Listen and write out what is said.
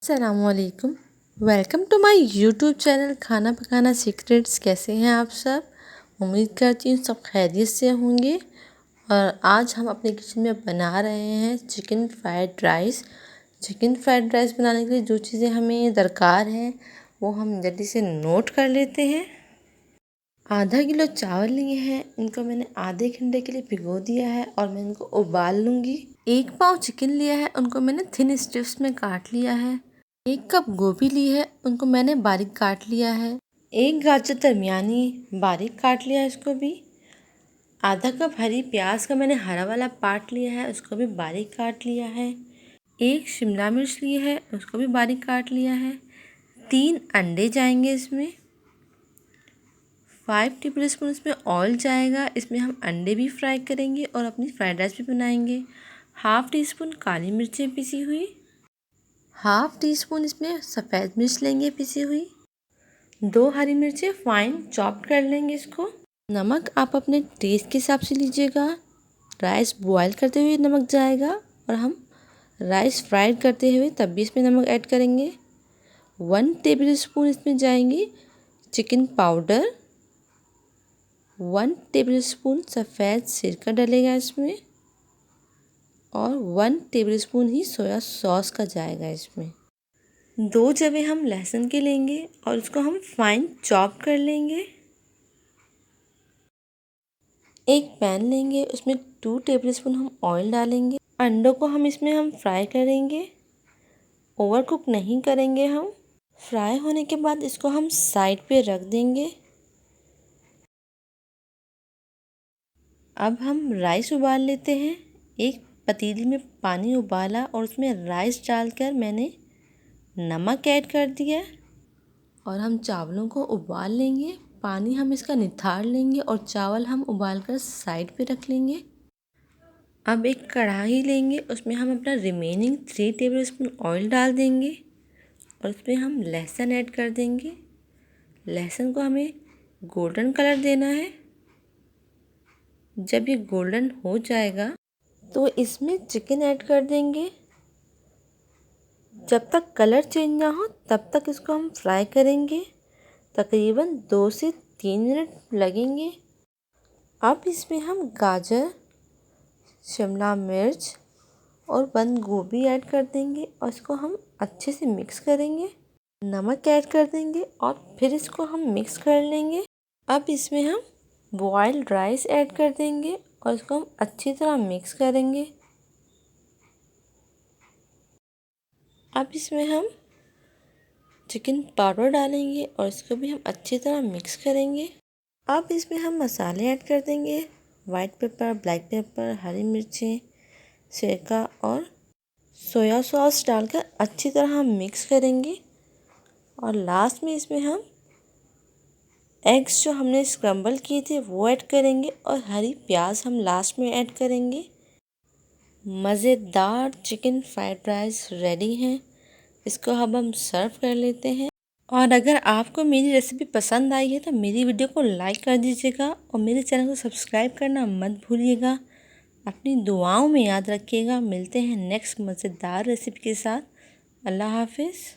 अस्सलामुअलैकुम। Welcome to my YouTube channel खाना पकाना सीक्रेट्स। कैसे हैं आप सब? उम्मीद करती हूँ सब खैरियत से होंगे। और आज हम अपने किचन में बना रहे हैं chicken fried rice. Chicken fried rice बनाने के लिए जो चीज़ें हमें दरकार हैं वो हम जल्दी से नोट कर लेते हैं। आधा किलो चावल लिए हैं, इनको मैंने आधे घंटे के लिए भिगो दिया है और मैं इनको उबाल लूँगी। 1 पाव चिकन लिया है, उनको मैंने थिन स्ट्रिप्स में काट लिया है। 1 कप गोभी ली है, उनको मैंने बारीक काट लिया है। 1 गाजर दरमियानी बारीक काट लिया है, इसको भी। आधा कप हरी प्याज का मैंने हरा वाला पार्ट लिया है, उसको भी बारीक काट लिया है। 1 शिमला मिर्च ली है, उसको भी बारीक काट लिया है। 3 अंडे जाएंगे इसमें। 5 टेबलस्पून इसमें ऑयल जाएगा। इसमें हम अंडे भी फ्राई करेंगे और अपनी फ्राइड राइस भी बनाएंगे। हाफ़ टी स्पून काली मिर्चें पिसी हुई। हाफ़ टी स्पून इसमें सफ़ेद मिर्च लेंगे पिसी हुई। 2 हरी मिर्चें फाइन चॉप कर लेंगे इसको। नमक आप अपने टेस्ट के हिसाब से लीजिएगा। राइस बॉयल करते हुए नमक जाएगा और हम राइस फ्राइड करते हुए तब भी इसमें नमक ऐड करेंगे। 1 टेबलस्पून इसमें जाएंगी चिकन पाउडर। 1 टेबलस्पून सफ़ेद सिरका डलेगा इसमें और 1 टेबलस्पून ही सोया सॉस का जाएगा इसमें। 2 जवे हम लहसुन के लेंगे और उसको हम फाइन चॉप कर लेंगे। एक पैन लेंगे, उसमें 2 टेबलस्पून हम ऑयल डालेंगे। अंडों को हम फ्राई करेंगे, ओवर कुक नहीं करेंगे हम। फ्राई होने के बाद इसको हम साइड पे रख देंगे। अब हम राइस उबाल लेते हैं। एक पतीली में पानी उबाला और उसमें राइस डालकर मैंने नमक ऐड कर दिया और हम चावलों को उबाल लेंगे। पानी हम इसका निथार लेंगे और चावल हम उबालकर साइड पे रख लेंगे। अब एक कढ़ाई लेंगे, उसमें हम अपना रिमेनिंग 3 टेबलस्पून ऑयल डाल देंगे और उसमें हम लहसुन ऐड कर देंगे। लहसुन को हमें गोल्डन कलर देना है। जब ये गोल्डन हो जाएगा तो इसमें चिकन ऐड कर देंगे। जब तक कलर चेंज ना हो तब तक इसको हम फ्राई करेंगे। तकरीबन 2 से 3 मिनट लगेंगे। अब इसमें हम गाजर, शिमला मिर्च और बंद गोभी ऐड कर देंगे और इसको हम अच्छे से मिक्स करेंगे। नमक ऐड कर देंगे और फिर इसको हम मिक्स कर लेंगे। अब इसमें हम बॉइल्ड राइस ऐड कर देंगे और इसको हम अच्छी तरह मिक्स करेंगे। अब इसमें हम चिकन पाउडर डालेंगे और इसको भी हम अच्छी तरह मिक्स करेंगे। अब इसमें हम मसाले ऐड कर देंगे। वाइट पेपर, ब्लैक पेपर, हरी मिर्चें, सिरका और सोया सॉस डालकर अच्छी तरह हम मिक्स करेंगे। और लास्ट में इसमें हम एग्स जो हमने स्क्रम्बल किए थे वो ऐड करेंगे और हरी प्याज हम लास्ट में ऐड करेंगे। मज़ेदार चिकन फ्राइड राइस रेडी हैं। इसको अब हम सर्व कर लेते हैं। और अगर आपको मेरी रेसिपी पसंद आई है तो मेरी वीडियो को लाइक कर दीजिएगा और मेरे चैनल को सब्सक्राइब करना मत भूलिएगा। अपनी दुआओं में याद रखिएगा। मिलते हैं नेक्स्ट मज़ेदार रेसिपी के साथ। अल्लाह हाफिज़।